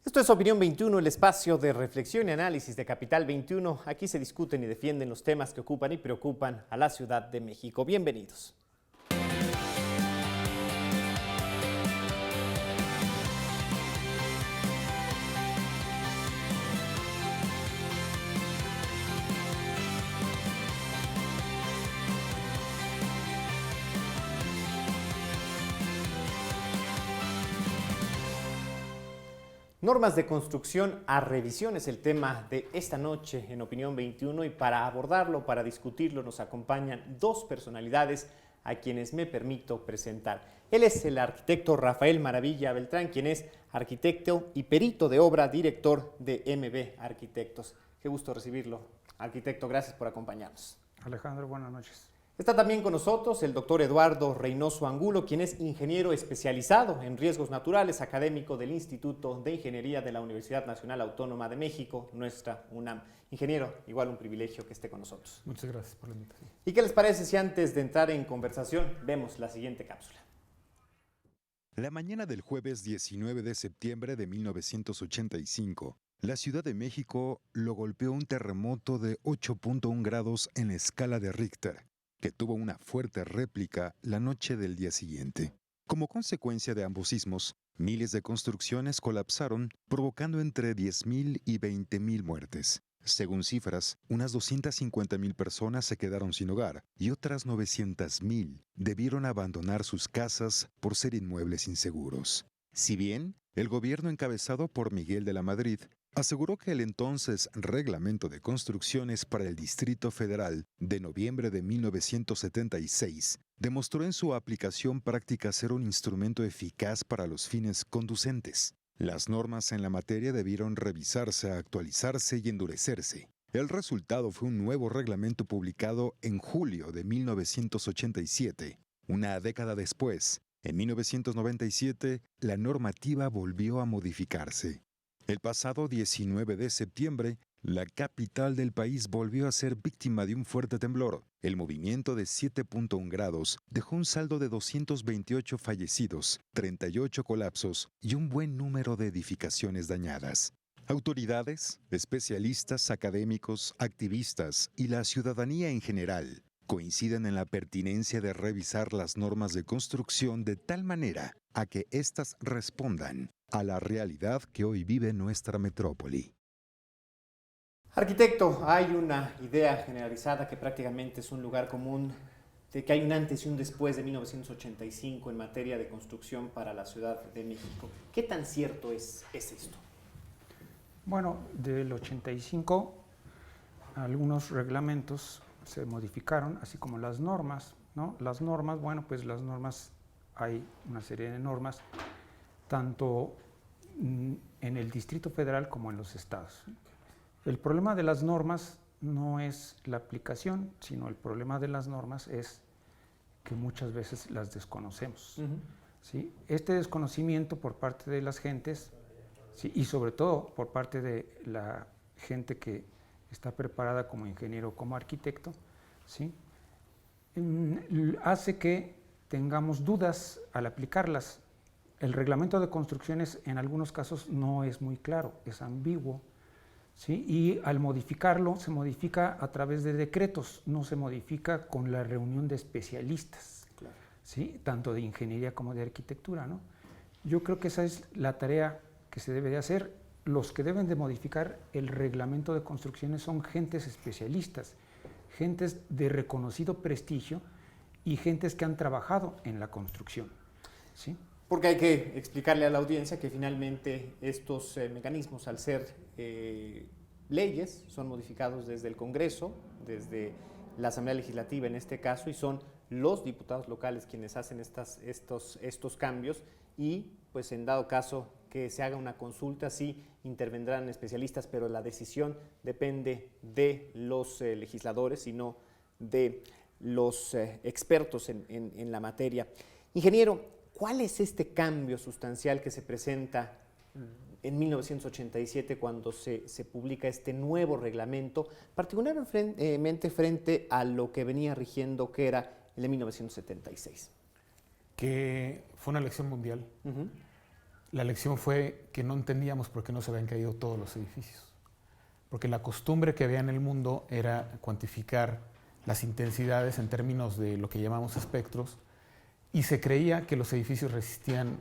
Esto es Opinión 21, el espacio de reflexión y análisis de Capital 21. Aquí se discuten y defienden los temas que ocupan y preocupan a la Ciudad de México. Bienvenidos. Normas de construcción a revisión es el tema de esta noche en Opinión 21 y para abordarlo, para discutirlo, nos acompañan dos personalidades a quienes me permito presentar. Él es el arquitecto Rafael Maravilla Beltrán, quien es arquitecto y perito de obra, director de MB Arquitectos. Qué gusto recibirlo, arquitecto, gracias por acompañarnos. Alejandro, buenas noches. Está también con nosotros el doctor Eduardo Reynoso Angulo, quien es ingeniero especializado en riesgos naturales, académico del Instituto de Ingeniería de la Universidad Nacional Autónoma de México, nuestra UNAM. Ingeniero, igual un privilegio que esté con nosotros. Muchas gracias por la invitación. ¿Y qué les parece si antes de entrar en conversación vemos la siguiente cápsula? La mañana del jueves 19 de septiembre de 1985, la Ciudad de México lo golpeó un terremoto de 8.1 grados en la escala de Richter, que tuvo una fuerte réplica la noche del día siguiente. Como consecuencia de ambos sismos, miles de construcciones colapsaron, provocando entre 10.000 y 20.000 muertes. Según cifras, unas 250.000 personas se quedaron sin hogar y otras 900.000 debieron abandonar sus casas por ser inmuebles inseguros. Si bien el gobierno encabezado por Miguel de la Madrid aseguró que el entonces Reglamento de Construcciones para el Distrito Federal de noviembre de 1976 demostró en su aplicación práctica ser un instrumento eficaz para los fines conducentes. Las normas en la materia debieron revisarse, actualizarse y endurecerse. El resultado fue un nuevo reglamento publicado en julio de 1987. Una década después, en 1997, la normativa volvió a modificarse. El pasado 19 de septiembre, la capital del país volvió a ser víctima de un fuerte temblor. El movimiento de 7.1 grados dejó un saldo de 228 fallecidos, 38 colapsos y un buen número de edificaciones dañadas. Autoridades, especialistas, académicos, activistas y la ciudadanía en general coinciden en la pertinencia de revisar las normas de construcción de tal manera a que éstas respondan a la realidad que hoy vive nuestra metrópoli. Arquitecto, hay una idea generalizada que prácticamente es un lugar común de que hay un antes y un después de 1985 en materia de construcción para la Ciudad de México. ¿Qué tan cierto es esto? Bueno, del 85 algunos reglamentos se modificaron, así como las normas, ¿no? Las normas, bueno, pues las normas, hay una serie de normas, tanto en el Distrito Federal como en los estados. El problema de las normas no es la aplicación, sino el problema de las normas es que muchas veces las desconocemos. ¿Sí? Este desconocimiento por parte de las gentes, ¿sí? Y sobre todo por parte de la gente que está preparada como ingeniero o como arquitecto, ¿sí? Hace que tengamos dudas al aplicarlas. El reglamento de construcciones en algunos casos no es muy claro, es ambiguo, ¿sí? Y al modificarlo se modifica a través de decretos, no se modifica con la reunión de especialistas, claro, ¿sí? Tanto de ingeniería como de arquitectura, ¿no? Yo creo que esa es la tarea que se debe de hacer. Los que deben de modificar el reglamento de construcciones son gentes especialistas, gentes de reconocido prestigio y gentes que han trabajado en la construcción, ¿sí? Porque hay que explicarle a la audiencia que finalmente estos mecanismos, al ser leyes, son modificados desde el Congreso, desde la Asamblea Legislativa en este caso, y son los diputados locales quienes hacen estos cambios y, pues en dado caso que se haga una consulta, sí intervendrán especialistas, pero la decisión depende de los legisladores y no de los expertos en la materia. Ingeniero, ¿cuál es este cambio sustancial que se presenta en 1987 cuando se publica este nuevo reglamento, particularmente frente a lo que venía rigiendo, que era el de 1976? Que fue una elección mundial. La lección fue que no entendíamos por qué no se habían caído todos los edificios. Porque la costumbre que había en el mundo era cuantificar las intensidades en términos de lo que llamamos espectros, y se creía que los edificios resistían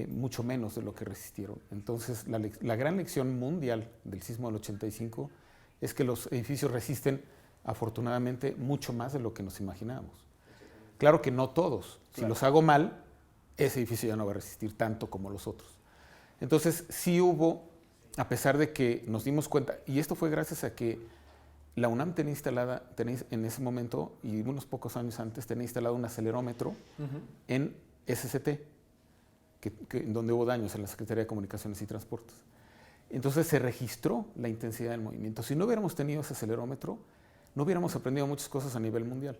mucho menos de lo que resistieron. Entonces, la gran lección mundial del sismo del 85 es que los edificios resisten, afortunadamente, mucho más de lo que nos imaginábamos. Claro que no todos. Si los hago mal, ese edificio ya no va a resistir tanto como los otros. Entonces, sí hubo, a pesar de que nos dimos cuenta, y esto fue gracias a que la UNAM tenía instalada, en ese momento, y unos pocos años antes, tenía instalado un acelerómetro en SCT, donde hubo daños en la Secretaría de Comunicaciones y Transportes. Entonces se registró la intensidad del movimiento. Si no hubiéramos tenido ese acelerómetro, no hubiéramos aprendido muchas cosas a nivel mundial.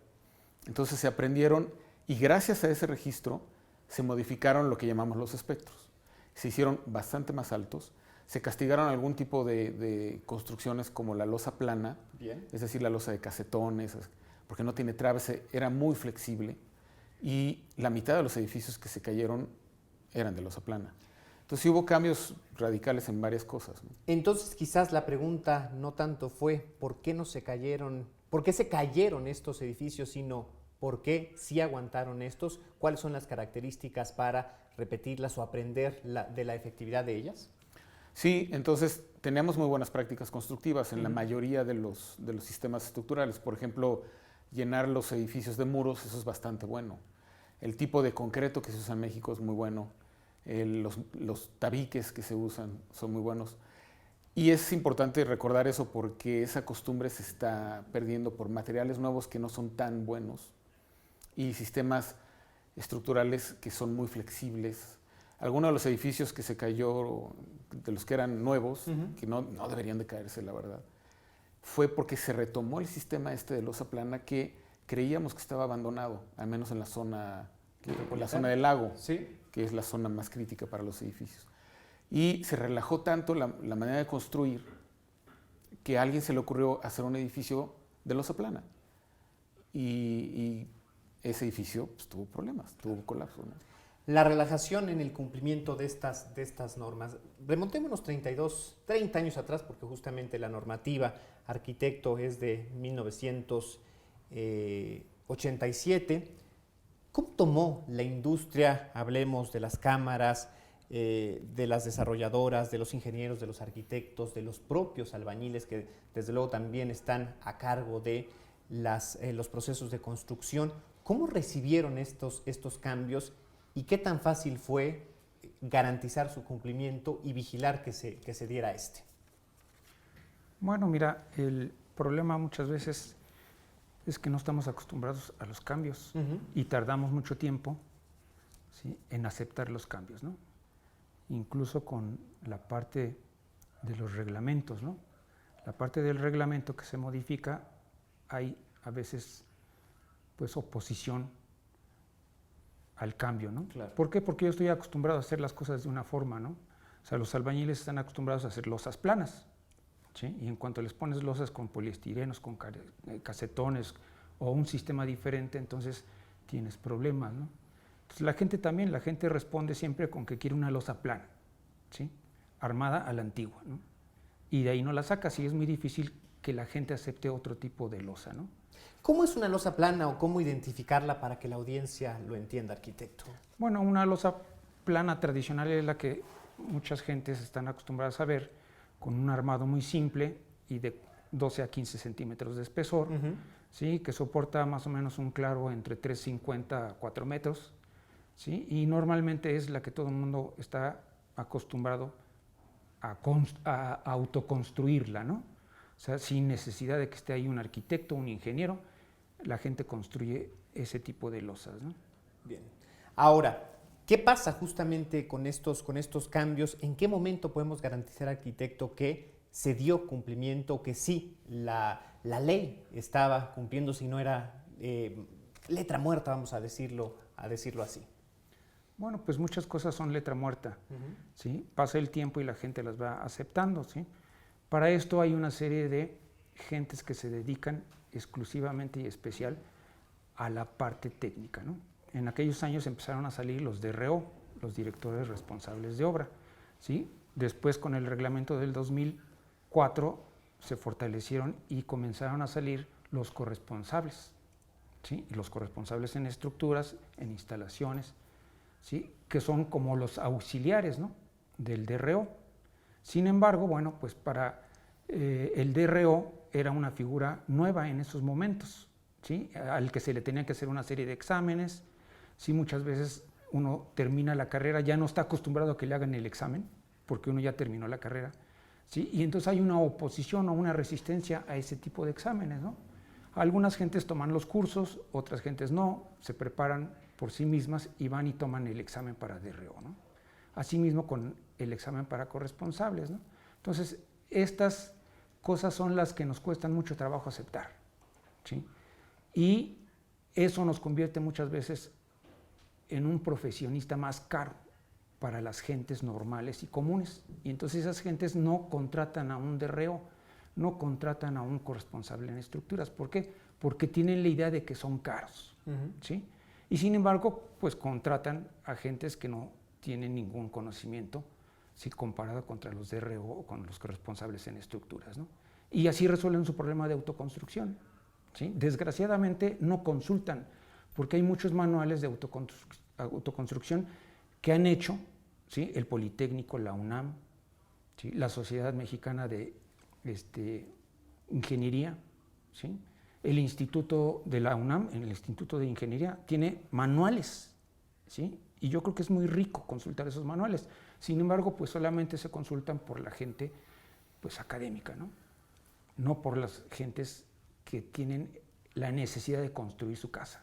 Entonces se aprendieron, y gracias a ese registro se modificaron lo que llamamos los espectros. Se hicieron bastante más altos, se castigaron algún tipo de construcciones como la losa plana, es decir, la losa de casetones, porque no tiene traves, era muy flexible, y la mitad de los edificios que se cayeron eran de losa plana. Entonces sí hubo cambios radicales en varias cosas, ¿no? Entonces quizás la pregunta no tanto fue por qué se cayeron estos edificios, sino por qué sí aguantaron estos, cuáles son las características para repetirlas o aprender de la efectividad de ellas. Sí, entonces tenemos muy buenas prácticas constructivas en la mayoría de los sistemas estructurales. Por ejemplo, llenar los edificios de muros, eso es bastante bueno. El tipo de concreto que se usa en México es muy bueno. Los tabiques que se usan son muy buenos. Y es importante recordar eso porque esa costumbre se está perdiendo por materiales nuevos que no son tan buenos y sistemas estructurales que son muy flexibles. Algunos de los edificios que se cayó, de los que eran nuevos, que no deberían de caerse, la verdad, fue porque se retomó el sistema de losa plana que creíamos que estaba abandonado, al menos en la zona del lago, ¿Sí? que es la zona más crítica para los edificios. Y se relajó tanto la manera de construir que a alguien se le ocurrió hacer un edificio de losa plana. Y ese edificio pues, tuvo problemas, tuvo colapso, ¿no? La relajación en el cumplimiento de estas normas. Remontémonos 30 años atrás, porque justamente la normativa arquitecto es de 1987. ¿Cómo tomó la industria, hablemos de las cámaras, de las desarrolladoras, de los ingenieros, de los arquitectos, de los propios albañiles, que desde luego también están a cargo de los procesos de construcción? ¿Cómo recibieron estos cambios y qué tan fácil fue garantizar su cumplimiento y vigilar que se diera este? Bueno, mira, el problema muchas veces es que no estamos acostumbrados a los cambios y tardamos mucho tiempo, ¿sí?, en aceptar los cambios, ¿no? Incluso con la parte de los reglamentos, ¿no? La parte del reglamento que se modifica, hay a veces pues oposición al cambio, ¿no? Claro. ¿Por qué? Porque yo estoy acostumbrado a hacer las cosas de una forma, ¿no? O sea, los albañiles están acostumbrados a hacer losas planas, ¿sí? Y en cuanto les pones losas con poliestirenos, con casetones o un sistema diferente, entonces tienes problemas, ¿no? Entonces la gente responde siempre con que quiere una losa plana, ¿sí?, armada a la antigua, ¿no? Y de ahí no la sacas y es muy difícil que la gente acepte otro tipo de losa, ¿no? ¿Cómo es una losa plana o cómo identificarla para que la audiencia lo entienda, arquitecto? Bueno, una losa plana tradicional es la que muchas gentes están acostumbradas a ver, con un armado muy simple y de 12 a 15 centímetros de espesor, ¿sí?, que soporta más o menos un claro entre 3,50 a 4 metros, ¿sí?, y normalmente es la que todo el mundo está acostumbrado a autoconstruirla, ¿no? O sea, sin necesidad de que esté ahí un arquitecto, un ingeniero, la gente construye ese tipo de losas, ¿no? Bien. Ahora, ¿qué pasa justamente con estos cambios? ¿En qué momento podemos garantizar, arquitecto, que se dio cumplimiento, que sí, la ley estaba cumpliendo, si no era letra muerta, vamos a decirlo así? Bueno, pues muchas cosas son letra muerta, ¿sí? Pasa el tiempo y la gente las va aceptando, ¿sí? Para esto hay una serie de gentes que se dedican exclusivamente y especial a la parte técnica, ¿no? En aquellos años empezaron a salir los DRO, los directores responsables de obra, ¿sí? Después, con el reglamento del 2004, se fortalecieron y comenzaron a salir los corresponsables, ¿sí? Y los corresponsables en estructuras, en instalaciones, ¿sí? Que son como los auxiliares, ¿no?, del DRO. Sin embargo, bueno, pues para el DRO era una figura nueva en esos momentos, ¿sí? Al que se le tenía que hacer una serie de exámenes. Sí, muchas veces uno termina la carrera, ya no está acostumbrado a que le hagan el examen, porque uno ya terminó la carrera, ¿sí? Y entonces hay una oposición o una resistencia a ese tipo de exámenes, ¿no? Algunas gentes toman los cursos, otras gentes no, se preparan por sí mismas y van y toman el examen para DRO, ¿no? Asimismo con el examen para corresponsables, ¿no? Entonces, estas cosas son las que nos cuestan mucho trabajo aceptar, ¿sí? Y eso nos convierte muchas veces en un profesionista más caro para las gentes normales y comunes. Y entonces esas gentes no contratan a un DRO, no contratan a un corresponsable en estructuras. ¿Por qué? Porque tienen la idea de que son caros, ¿sí? Y sin embargo, pues contratan a gentes que no tienen ningún conocimiento, ¿sí?, comparado contra los DRO o con los corresponsables en estructuras, ¿no? Y así resuelven su problema de autoconstrucción, ¿sí? Desgraciadamente no consultan, porque hay muchos manuales de autoconstrucción que han hecho, ¿sí?, el Politécnico, la UNAM, ¿sí?, la Sociedad Mexicana de Ingeniería, ¿sí?, el Instituto de la UNAM, en el Instituto de Ingeniería, tiene manuales, ¿sí? Y yo creo que es muy rico consultar esos manuales. Sin embargo, pues solamente se consultan por la gente, pues, académica, ¿no? No por las gentes que tienen la necesidad de construir su casa.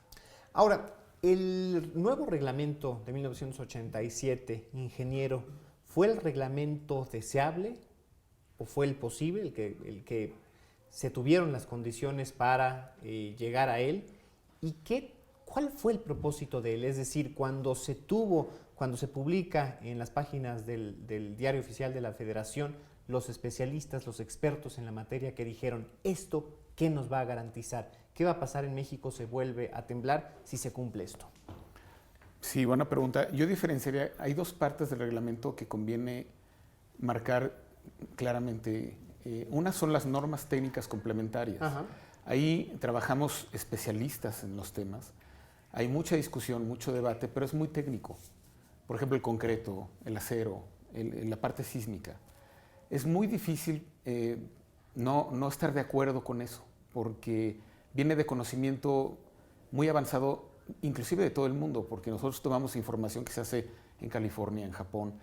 Ahora, el nuevo reglamento de 1987, ingeniero, ¿fue el reglamento deseable o fue el posible, el que se tuvieron las condiciones para llegar a él? ¿Y cuál fue el propósito de él? Es decir, cuando se publica en las páginas del Diario Oficial de la Federación, los especialistas, los expertos en la materia que dijeron, ¿esto qué nos va a garantizar? ¿Qué va a pasar en México? ¿Se vuelve a temblar si se cumple esto? Sí, buena pregunta. Yo diferenciaría, hay dos partes del reglamento que conviene marcar claramente. Una son las normas técnicas complementarias. Ajá. Ahí trabajamos especialistas en los temas. Hay mucha discusión, mucho debate, pero es muy técnico. Por ejemplo, el concreto, el acero, la parte sísmica. Es muy difícil no estar de acuerdo con eso, porque viene de conocimiento muy avanzado, inclusive de todo el mundo, porque nosotros tomamos información que se hace en California, en Japón,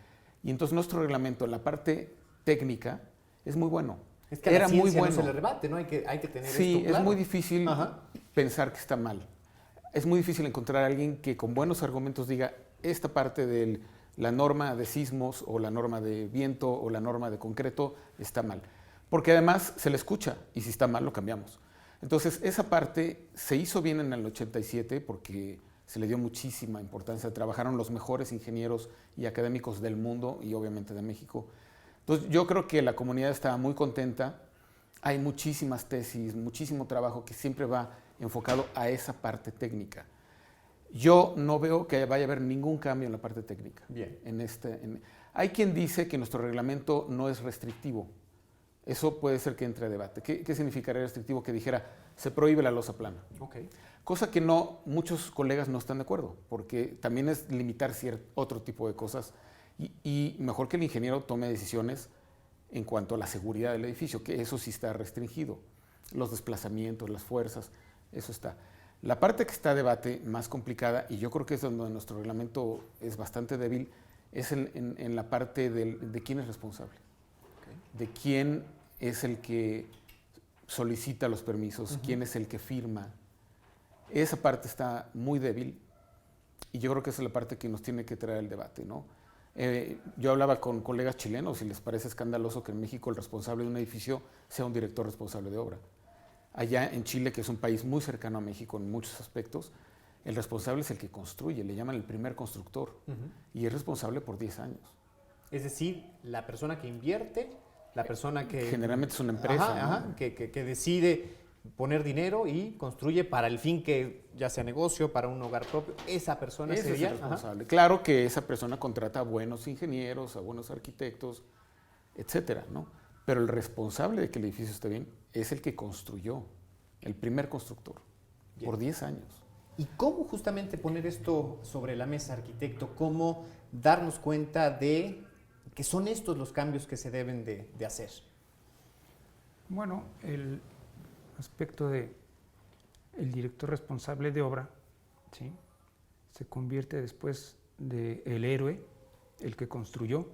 y entonces nuestro reglamento en la parte técnica es muy bueno. Es que a la ciencia no se le rebate, ¿no? Hay que tener esto claro. Sí, es muy difícil pensar que está mal. Es muy difícil encontrar a alguien que con buenos argumentos diga esta parte de la norma de sismos o la norma de viento o la norma de concreto está mal. Porque además se le escucha y si está mal lo cambiamos. Entonces esa parte se hizo bien en el 87 porque se le dio muchísima importancia. Trabajaron los mejores ingenieros y académicos del mundo y obviamente de México. Entonces yo creo que la comunidad estaba muy contenta. Hay muchísimas tesis, muchísimo trabajo que siempre va enfocado a esa parte técnica. Yo no veo que vaya a haber ningún cambio en la parte técnica. Bien. Hay quien dice que nuestro reglamento no es restrictivo. Eso puede ser que entre a debate. ¿Qué significaría restrictivo? Que dijera, se prohíbe la losa plana. Okay. Cosa que muchos colegas no están de acuerdo, porque también es limitar otro tipo de cosas y mejor que el ingeniero tome decisiones en cuanto a la seguridad del edificio, que eso sí está restringido. Los desplazamientos, las fuerzas, eso está. La parte que está a debate más complicada, y yo creo que es donde nuestro reglamento es bastante débil, es en la parte de quién es responsable, de quién es el que solicita los permisos, quién es el que firma. Esa parte está muy débil y yo creo que esa es la parte que nos tiene que traer el debate, ¿no? Yo hablaba con colegas chilenos y les parece escandaloso que en México el responsable de un edificio sea un director responsable de obra. Allá en Chile, que es un país muy cercano a México en muchos aspectos, el responsable es el que construye, le llaman el primer constructor y es responsable por 10 años. Es decir, la persona que invierte, la persona que... Generalmente es una empresa, que decide poner dinero y construye para el fin que ya sea negocio, para un hogar propio, esa persona Ese sería es el responsable. Claro que esa persona contrata a buenos ingenieros, a buenos arquitectos, etcétera, ¿no? Pero el responsable de que el edificio esté bien es el que construyó, el primer constructor, Bien. por 10 años. ¿Y cómo justamente poner esto sobre la mesa, arquitecto? ¿Cómo darnos cuenta de que son estos los cambios que se deben de hacer? Bueno, el aspecto de el director responsable de obra, ¿sí?, se convierte después de el héroe, el que construyó,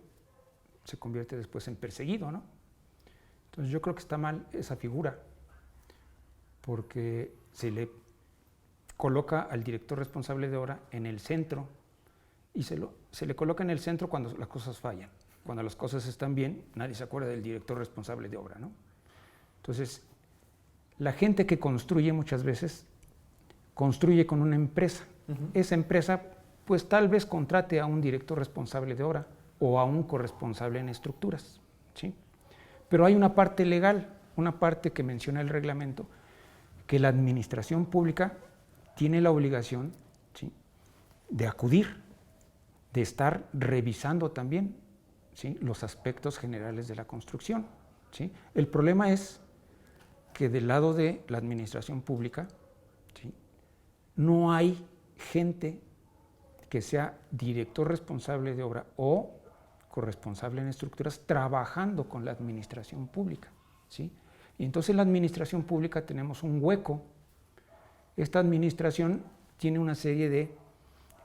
se convierte después en perseguido, ¿no? Entonces yo creo que está mal esa figura, porque se le coloca al director responsable de obra en el centro y se le coloca en el centro cuando las cosas fallan. Cuando las cosas están bien, nadie se acuerda del director responsable de obra, ¿no? Entonces, la gente que construye muchas veces construye con una empresa. Esa empresa, pues tal vez contrate a un director responsable de obra o a un corresponsable en estructuras, ¿sí? Pero hay una parte legal, una parte que menciona el reglamento, que la administración pública tiene la obligación, ¿sí?, de acudir, de estar revisando también, ¿sí?, los aspectos generales de la construcción, ¿sí? El problema es que del lado de la administración pública, ¿sí?, no hay gente que sea director responsable de obra o corresponsable en estructuras trabajando con la administración pública, ¿sí? Y entonces en la administración pública tenemos un hueco. Esta administración tiene una serie de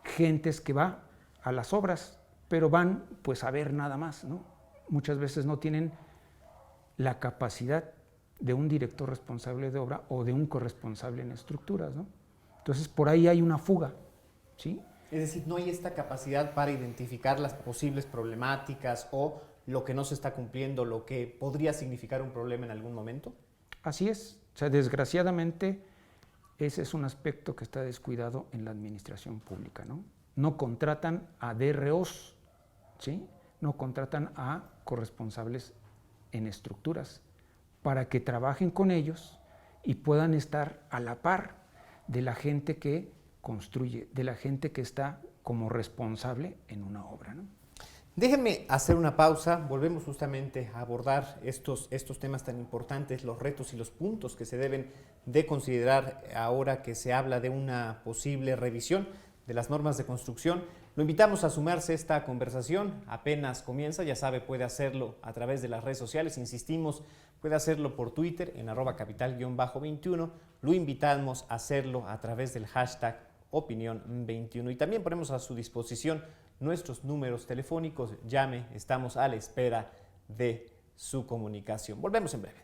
gentes que va a las obras, pero van pues a ver nada más, ¿no? Muchas veces no tienen la capacidad de un director responsable de obra o de un corresponsable en estructuras, ¿no? Entonces por ahí hay una fuga, ¿sí? Es decir, no hay esta capacidad para identificar las posibles problemáticas o lo que no se está cumpliendo, lo que podría significar un problema en algún momento. Así es. O sea, desgraciadamente ese es un aspecto que está descuidado en la administración pública, ¿no? No contratan a DROs, ¿sí? No contratan a corresponsables en estructuras para que trabajen con ellos y puedan estar a la par de la gente que construye, de la gente que está como responsable en una obra, ¿no? Déjenme hacer una pausa, volvemos justamente a abordar estos temas tan importantes, los retos y los puntos que se deben de considerar ahora que se habla de una posible revisión de las normas de construcción. Lo invitamos a sumarse a esta conversación, apenas comienza, ya sabe, puede hacerlo a través de las redes sociales, insistimos, puede hacerlo por Twitter en @capital_21, lo invitamos a hacerlo a través del hashtag opinión21 y también ponemos a su disposición nuestros números telefónicos, llame, estamos a la espera de su comunicación. Volvemos en breve.